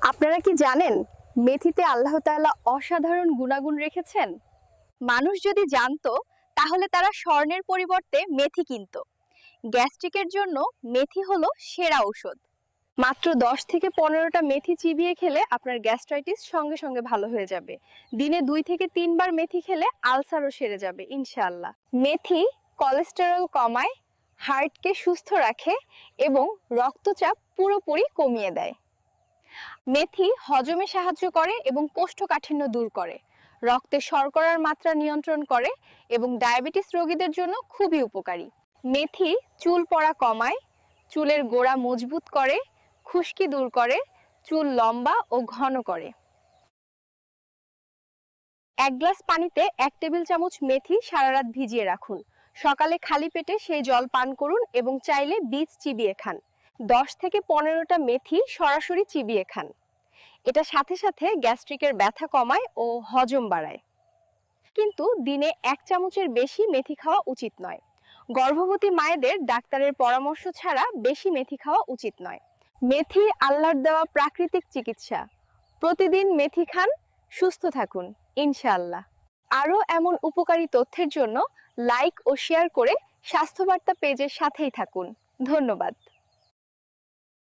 আপনারা কি জানেন মেথিতে আল্লাহ তাআলা অসাধারণ গুণাগুণ রেখেছেন? মানুষ যদি জানতো তাহলে তারা স্বর্ণের পরিবর্তে মেথি কিনতো। গ্যাস্ট্রিকের জন্য মেথি হলো সেরা ঔষধ। মাত্র 10 থেকে 15টা মেথি চিবিয়ে খেলে আপনার গ্যাস্ট্রাইটিস সঙ্গে সঙ্গে ভালো হয়ে যাবে। দিনে 2 থেকে 3 বার মেথি খেলে আলসারও সেরে যাবে ইনশাআল্লাহ। মেথি কোলেস্টেরল কমায়, হার্টকে সুস্থ রাখে এবং রক্তচাপ পুরোপুরি কমিয়ে দেয়। মেথি হজমে সাহায্য করে এবং কোষ্ঠকাঠিন্য দূর করে, রক্তে শর্করার মাত্রা নিয়ন্ত্রণ করে এবং ডায়াবেটিস রোগীদের জন্য খুবই উপকারী। মেথি চুল পড়া কমায়, চুলের গোড়া মজবুত করে, খুশকি দূর করে, চুল লম্বা ও ঘন করে। 1 গ্লাস পানিতে 1 টেবিল চামচ মেথি সারা রাত ভিজিয়ে রাখুন। সকালে খালি পেটে সেই জল পান করুন এবং চাইলে বীজ চিবিয়ে খান। 10 থেকে 15টা মেথি সরাসরি চিবিয়ে খান। এটা সাথে সাথে গ্যাস্ট্রিকের ব্যথা কমায় ও হজম বাড়ায়। কিন্তু দিনে 1 চামচের বেশি মেথি খাওয়া উচিত নয়। গর্ভবতী মায়েদের ডাক্তারের পরামর্শ ছাড়া বেশি মেথি খাওয়া উচিত নয়। মেথি আল্লাহর দেওয়া প্রাকৃতিক চিকিৎসা। প্রতিদিন মেথি খান, সুস্থ থাকুন ইনশাআল্লাহ। আরও এমন উপকারী তথ্যের জন্য লাইক ও শেয়ার করে স্বাস্থ্য বার্তা পেজের সাথেই থাকুন। ধন্যবাদ।